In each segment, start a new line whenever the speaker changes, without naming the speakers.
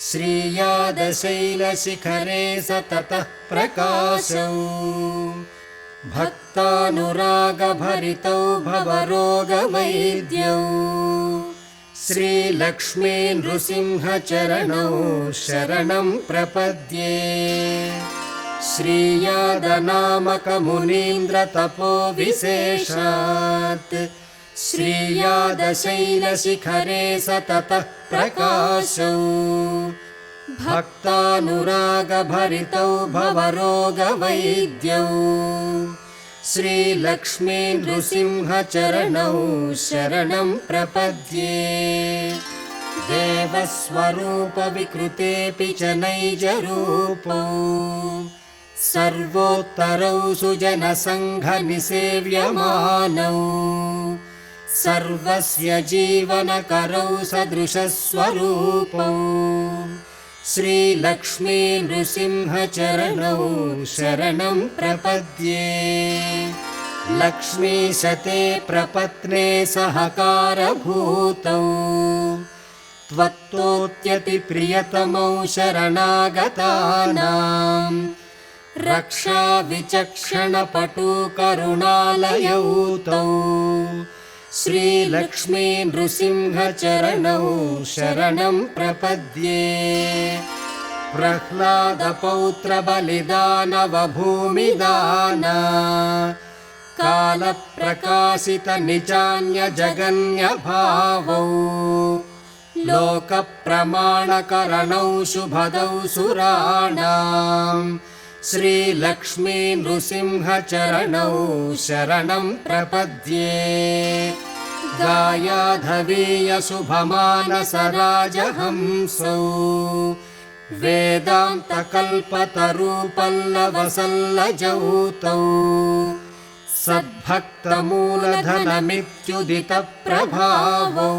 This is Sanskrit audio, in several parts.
श्रीयादशैलशिखरे सततः प्रकाशौ भक्तानुरागभरितौ भवरोगवैद्यौ श्रीलक्ष्मी नृसिंहचरणौ शरणं प्रपद्ये। श्रीयादनामकमुनीन्द्रतपोविशेषात् श्रीयादशैलशिखरे सततः प्रकाशौ भक्तानुरागभरितौ भवरोगवैद्यौ श्रीलक्ष्मी नृसिंहचरणौ शरणं प्रपद्ये। देवस्वरूपविकृतेऽपि च नैजरूपौ सर्वोत्तरौ सुजनसङ्घनिसेव्यमानौ सर्वस्य जीवनकरौ सदृशस्वरूपौ श्रीलक्ष्मी नृसिंहचरणौ शरणं प्रपद्ये। लक्ष्मीशते प्रपत्ने सहकारभूतौ त्वत्तोत्यतिप्रियतमौ शरणागतानां रक्षाविचक्षणपटु करुणालयौ तौ श्रीलक्ष्मी नृसिंहचरणौ शरणं प्रपद्ये। प्रह्लादपौत्रबलिदानवभूमिदाना कालप्रकाशितनिजान्यजगन्यभावौ लोकप्रमाणकरणौ शुभदौ सुराणां श्रीलक्ष्मी नृसिंहचरणौ शरणं प्रपद्ये। गायाधवीयशुभमानसराजहंसौ वेदान्तकल्पतरुपल्लवसल्लजौ तौ सद्भक्तमूलधनमित्युदितप्रभावौ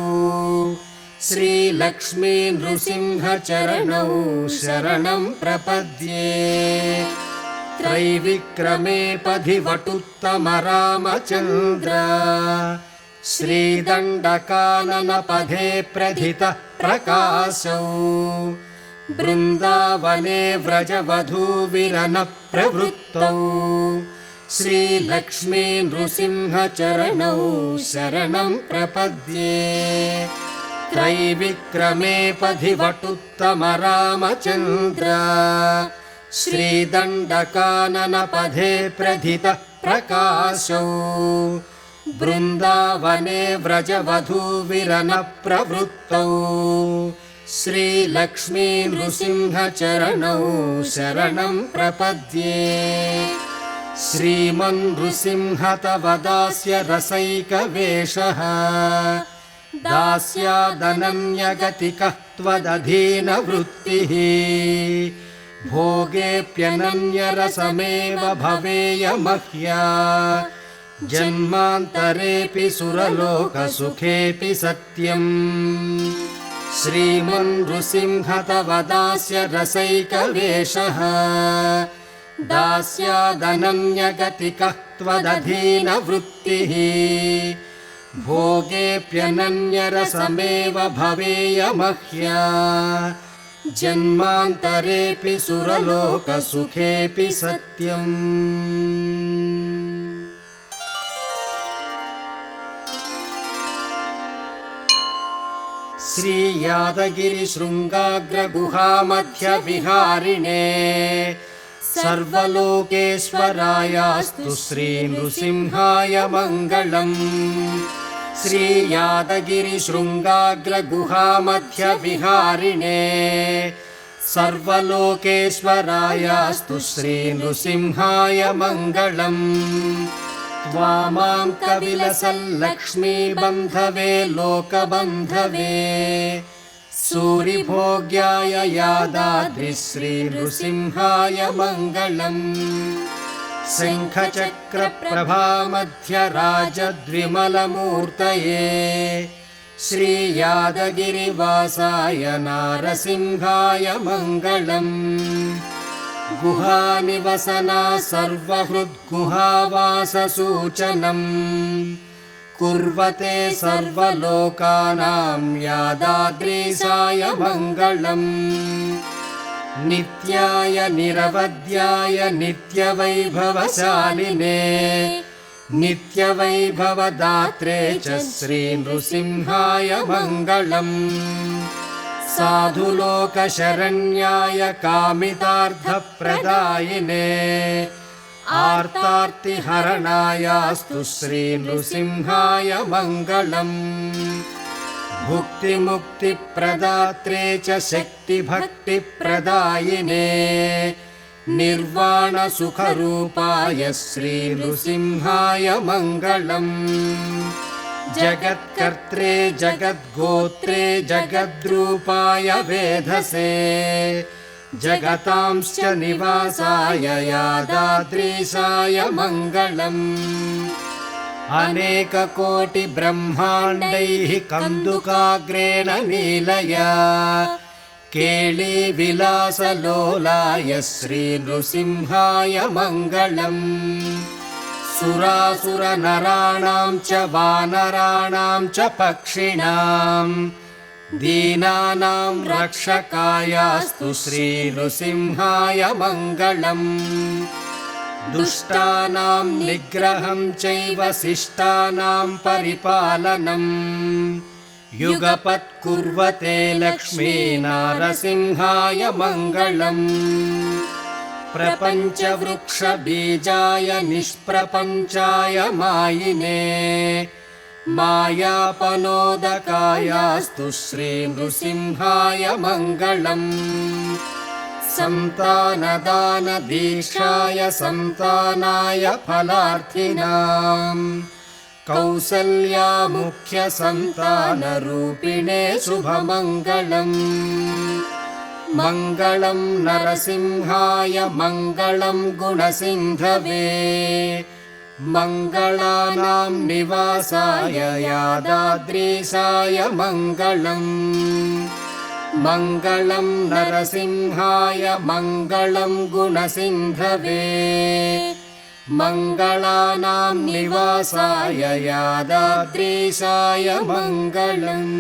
श्रीलक्ष्मी नृसिंहचरणौ शरणं प्रपद्ये। त्रैविक्रमे पधिवटुत्तमरामचन्द्र श्रीदण्डकाननपथे प्रथितः प्रकाशौ बृन्दावने व्रजवधूविरनप्रवृत्तौ श्रीलक्ष्मी नृसिंहचरणौ शरणं प्रपद्ये। त्रैविक्रमे पधिवटुत्तमरामचन्द्र श्रीदण्डकाननपथे प्रथितः प्रकाशौ बृन्दावने व्रजवधूविरनप्रवृत्तौ श्रीलक्ष्मी नृसिंहचरणौ शरणं प्रपद्ये। श्रीमन्नृसिंह तव दास्य रसैकवेषः दास्यादनन्यगतिकः त्वदधीनवृत्तिः भोगेऽप्यनन्यरसमेव भवेयमह्या जन्मान्तरेऽपि सुरलोकसुखेऽपि सत्यम्। श्रीमन्नृसिंह तव दास्य रसैकवेषः दास्यादनन्यगतिकः त्वदधीनवृत्तिः भोगेऽप्यनन्यरसमेव भवेयमह्या जन्मान्तरेऽपि सुरलोकसुखेऽपि सत्यम्। श्रीयादगिरिशृङ्गाग्रगुहामध्यविहारिणे सर्वलोकेश्वरायास्तु श्रीनृसिंहाय मङ्गलम्। श्रीयादगिरिशृङ्गाग्रगुहामध्यविहारिणे सर्वलोकेश्वरायास्तु श्रीनृसिंहाय मङ्गलम्। त्वामाङ्कविलसल्लक्ष्मीबन्धवे लोकबन्धवे सूरिभोग्याय यादाद्रिश्रीनृसिंहाय मङ्गलम्। शङ्खचक्रप्रभामध्यराजद्विमलमूर्तये श्रीयादगिरिवासाय नारसिंहाय मङ्गलम्। गुहानिवसना सर्वहृद्गुहावाससूचनम् कुर्वते सर्वलोकानां यादाद्रीशाय मङ्गलम् नित्याय निरवध्याय नित्यवैभवशालिने नित्यवैभवदात्रे च श्रीनृसिंहाय मङ्गलम् साधुलोकशरण्याय कामितार्थप्रदायिने आर्तार्तिहरणायास्तु श्रीनृसिंहाय मङ्गलम् भुक्तिमुक्तिप्रदात्रे च शक्तिभक्तिप्रदायिने निर्वाणसुखरूपाय श्रीनृसिंहाय मङ्गलम् जगत्कर्त्रे जगद्गोत्रे जगद्रूपाय वेधसे जगतांश्च निवासाय यादाद्रीशाय मङ्गलम् अनेककोटिब्रह्माण्डैः कन्दुकाग्रेण नीलया केळीविलासलोलाय श्रीनृसिंहाय मङ्गलम् सुरासुरनराणां च वानराणां च पक्षिणां दीनानां रक्षकायास्तु श्रीनृसिंहाय मङ्गलम् दुष्टानां निग्रहं चैव शिष्टानां परिपालनम् युगपत् कुर्वते लक्ष्मीनारसिंहाय मङ्गलम् प्रपञ्चवृक्षबीजाय निष्प्रपञ्चाय मायिने मायापनोदकायास्तु श्रीनृसिंहाय मङ्गलम् सन्तानदानदीक्षाय सन्तानाय फलार्थिनां कौसल्यामुख्यसन्तानरूपिणे शुभमङ्गलम् मङ्गलं नरसिंहाय मङ्गलं गुणसिन्धवे मङ्गलानां निवासाय यादाद्रीशाय मङ्गलम् मङ्गलं नरसिंहाय मङ्गलं गुणसिन्धवे मङ्गलानां निवासाय यादाद्रीशाय मङ्गलम्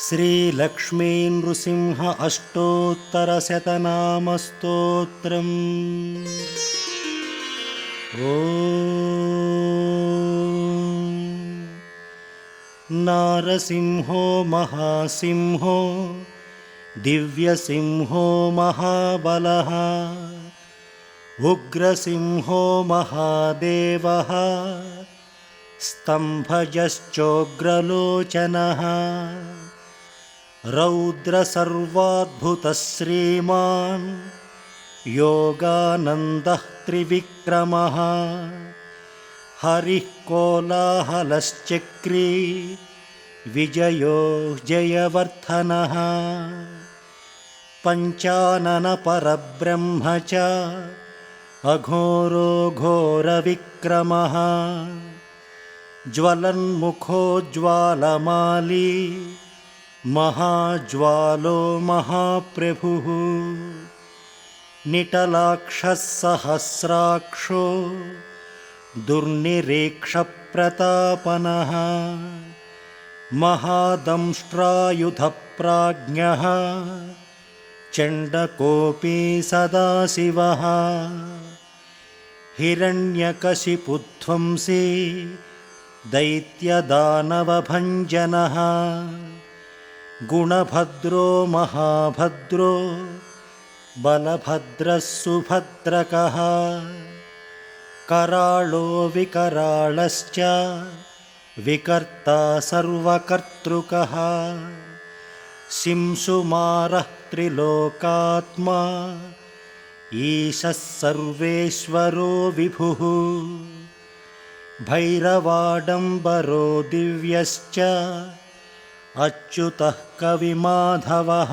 श्रीलक्ष्मी नृसिंह अष्टोत्तरशतनामस्तोत्रम् नारसिंहो महासिंहो दिव्यसिंहो महाबलः उग्रसिंहो महादेवः स्तम्भजश्चोग्रलोचनः रौद्रसर्वाद्भुतश्रीमान् योगानन्दः त्रिविक्रमः हरिः कोलाहलश्चक्री विजयो जयवर्धनः पञ्चाननपरब्रह्म च अघोरो घोरविक्रमः ज्वलन्मुखोज्ज्वालमाली महाज्वालो महाप्रभुः निटलाक्षः सहस्राक्षो दुर्निरीक्षप्रतापनः महादंष्ट्रायुधप्राज्ञः चण्डकोपी सदाशिवः हिरण्यकशिपुध्वंसी दैत्यदानवभञ्जनः गुणभद्रो महाभद्रो बलभद्रः सुभद्रकः कराळो विकराळश्च विकर्ता सर्वकर्तृकः शिंशुमारः त्रिलोकात्मा ईशः सर्वेश्वरो विभुः भैरवाडम्बरो दिव्यश्च अच्युतः कविमाधवः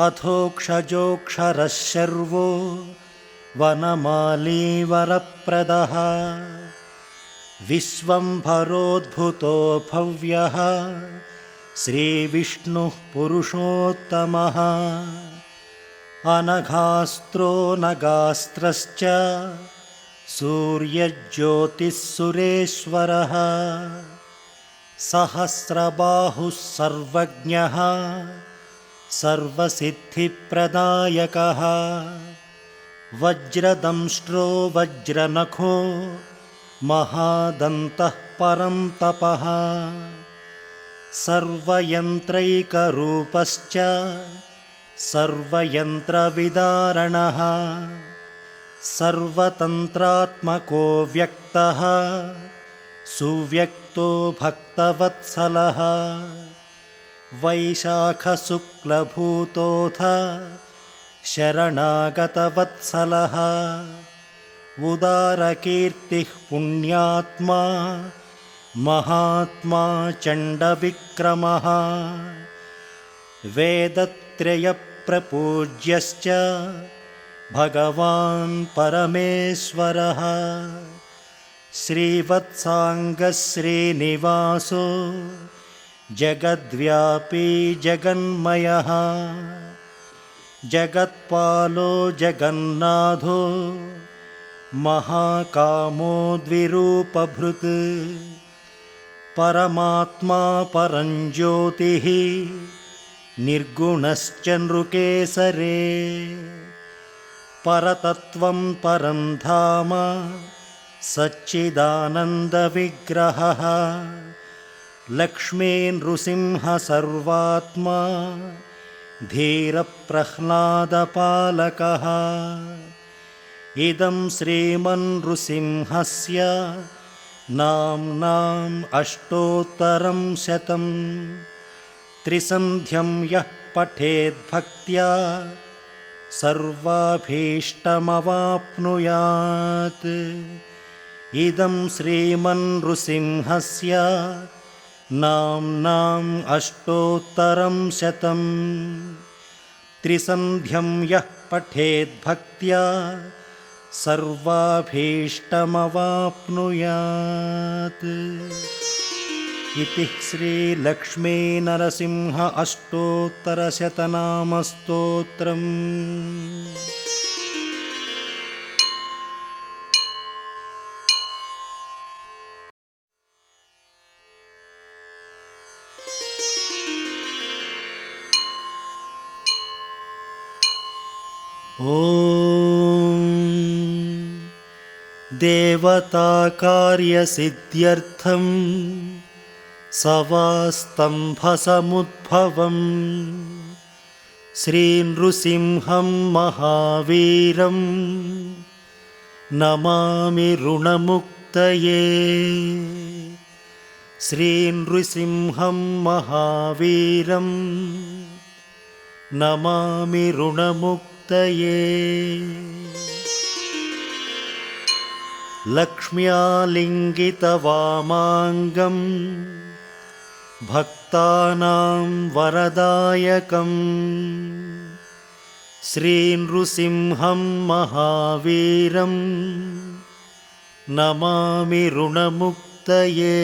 अथोक्षजोक्षरः शर्वो वनमाली वरप्रदः विश्वम्भरोद्भुतो भव्यः श्रीविष्णुः पुरुषोत्तमः अनघास्त्रो नगास्त्रश्च सूर्यज्योतिः सुरेश्वरः सहस्रबाहुः सर्वज्ञः सर्वसिद्धिप्रदायकः वज्रदंष्ट्रो वज्रनखो महादन्तः परन्तपः सर्वयन्त्रैकरूपश्च सर्वयन्त्रविदारणः सर्वतन्त्रात्मको व्यक्तः सुव्यक्तो भक्तवत्सलः वैशाखशुक्लभूतोऽथ शरणागतवत्सलः उदारकीर्तिः पुण्यात्मा महात्मा चण्डविक्रमः वेदत्रयप्रपूज्यश्च भगवान् परमेश्वरः श्रीवत्साङ्गः श्रीनिवासो जगद्व्यापी जगन्मयः जगत्पालो जगन्नाथो महाकामो द्विरूपभृत् परमात्मा परञ्ज्योतिः निर्गुणश्च नृकेसरे परतत्त्वं परं धाम सच्चिदानन्दविग्रहः लक्ष्मीनृसिंह सर्वात्मा धीरप्रह्लादपालकः इदं श्रीमन्नृसिंहस्य नाम्नाम् अष्टोत्तरं शतम् त्रिसन्ध्यं यः पठेद्भक्त्या सर्वाभीष्टमवाप्नुयात् इदं श्रीमन्नृसिंहस्य नाम्नाम् अष्टोत्तरं शतम् त्रिसन्ध्यं यः पठेद्भक्त्या सर्वाभीष्टमवाप्नुयात् इति श्रीलक्ष्मीनरसिंह अष्टोत्तरशतनामस्तोत्रम्। ॐ देवताकार्यसिद्ध्यर्थं सवास्तम्भसमुद्भवं श्रीनृसिंहं महावीरं नमामि ऋणमुक्तये श्रीनृसिंहं महावीरं नमामि ऋणमुक्तये लक्ष्म्यालिङ्गितवामाङ्गं भक्तानां वरदायकं श्रीनृसिंहं महावीरं नमामि ऋणमुक्तये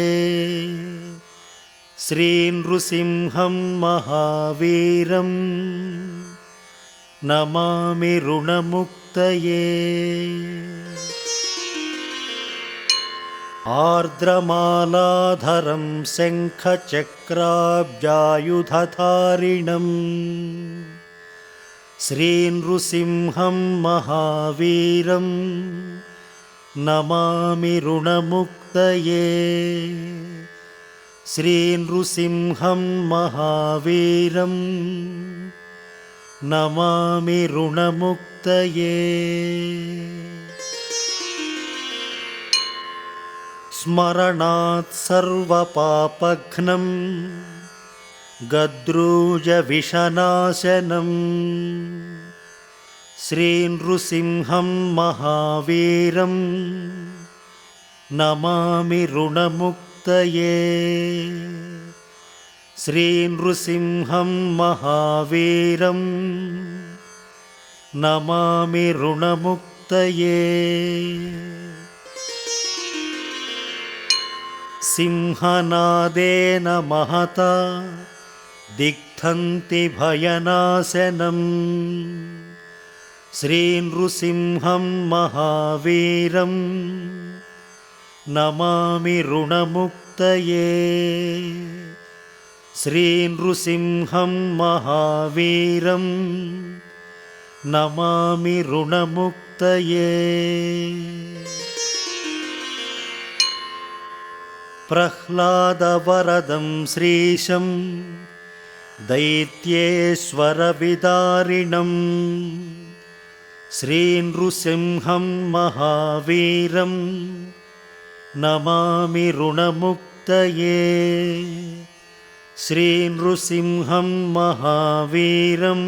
श्रीनृसिंहं महावीरं नमामि ऋणमुक्तये आर्द्रमालाधरं शङ्खचक्राब्जायुधधारिणं श्रीनृसिंहं महावीरं नमामि ऋणमुक्तये श्रीनृसिंहं महावीरं नमामि ऋणमुक्तये स्मरणात् सर्वपापघ्नं गद्रूजविषनाशनं श्रीनृसिंहं महावीरं नमामि ऋणमुक्तये श्रीनृसिंहं महावीरं नमामि ऋणमुक्तये। सिंहनादेन महता दिग्धन्ति भयनाशनम् श्रीनृसिंहं महावीरं नमामि ऋणमुक्तये। श्रीनृसिंहं महावीरं नमामि ऋणमुक्तये। प्रह्लादवरदं श्रीशं दैत्येश्वरविदारिणं श्रीनृसिंहं महावीरं नमामि ऋणमुक्तये। श्रीनृसिंहं महावीरं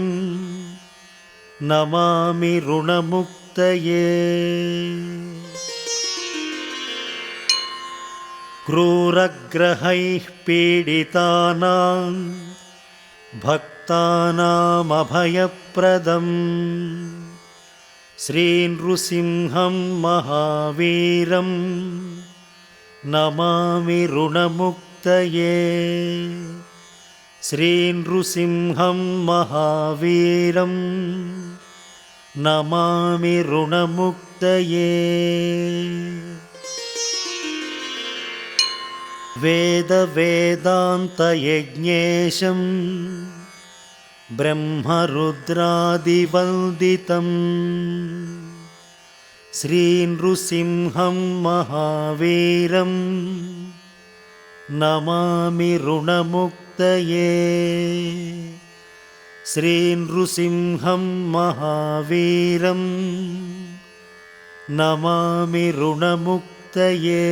नमामि ऋणमुक्तये। क्रूरग्रहैः पीडितानां भक्तानामभयप्रदं श्रीनृसिंहं महावीरं नमामि ऋणमुक्तये। श्रीनृसिंहं महावीरं नमामि ऋणमुक्तये। वेदवेदान्तयज्ञेशं ब्रह्मरुद्रादिवन्दितं श्रीनृसिंहं महावीरं नमामि ऋणमुक्तये। श्रीनृसिंहं महावीरं नमामि ऋणमुक्तये।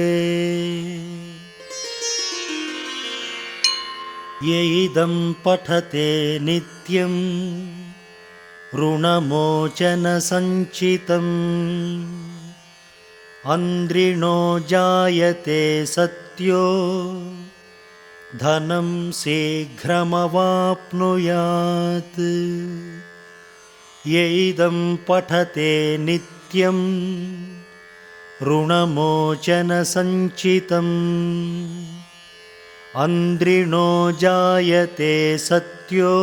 य इदं पठते नित्यं ऋणमोचनसञ्चितम् अन्ध्रिणो जायते सत्यो धनं शीघ्रमवाप्नुयात्। य इदं पठते नित्यं ऋणमोचनसञ्चितम् अन्ध्रिणो जायते सत्यो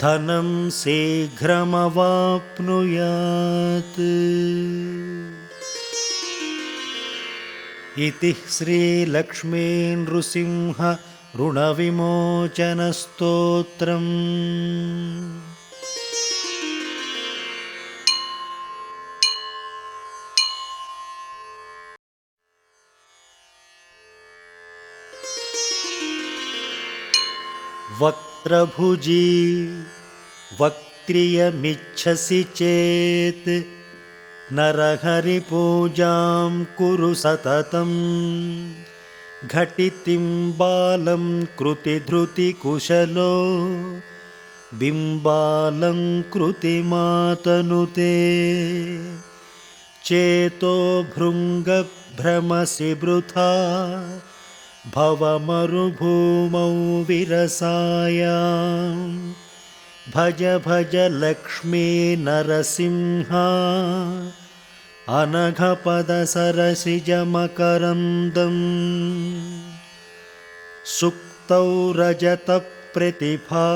धनं शीघ्रमवाप्नुयात्। इति श्रीलक्ष्मीनृसिंह ऋणविमोचनस्तोत्रम्। वक्त्रभुजी वक्त्रियमिच्छसि चेत् नरहरिपूजां कुरु सततं। घटितिं बालं कृतिधृतिकुशलो बिम्बालं कृतिमातनुते। चेतो भृङ्गभ्रमसि वृथा भवमरुभूमौ विरसायां। भज भज लक्ष्मी नरसिंहा अनघपदसरसिजमकरन्दम्। सुक्तौ रजतप्रतिभा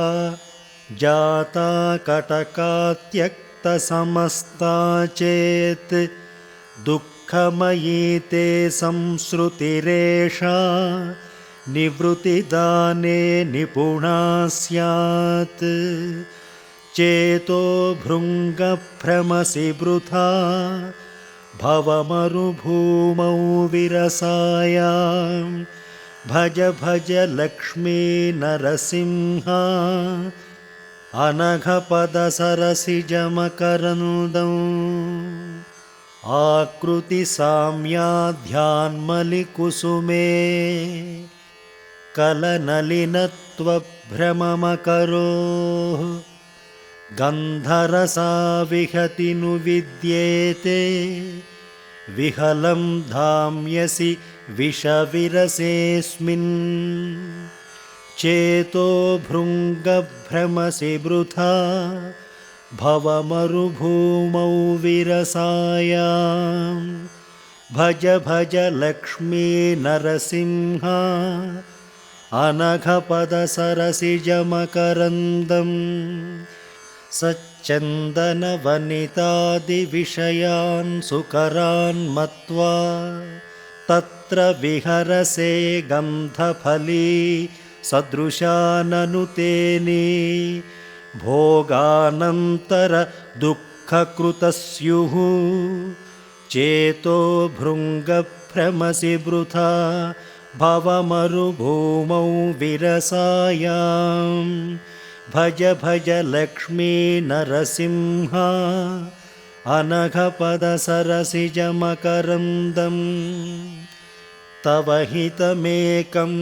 जाता कटका त्यक्तसमस्ता चेत् दुःखमयी ते संसृतिरेषा निवृत्तिदाने निपुणा स्यात्। चेतो भृङ्गभ्रमसि वृथा भवमरुभूमौ विरसायां। भज भज लक्ष्मी नरसिंहा अनघपदसरसिजमकरन्दम्। आकृतिसाम्याध्यान्मलिकुसुमे कलनलिनत्वभ्रममकरोः। गन्धरसा विहतिनु विद्येते विहलं धाम्यसि विषविरसेऽस्मिन्। चेतो भृङ्गभ्रमसि वृथा भवमरुभूमौ विरसायां भज भज लक्ष्मी नरसिंह अनघपदसरसिजमकरन्दं सच्चन्दनवनितादिविषयान् सुकरान् मत्वा तत्र विहरसे गन्धफली सदृशाननुतेनि भोगानन्तरदुःखकृतस्युः चेतो भृङ्गभ्रमसि वृथा भवमरुभूमौ विरसायां भज भज लक्ष्मी नरसिंह अनघपदसरसिजमकरन्दं तव हितमेकं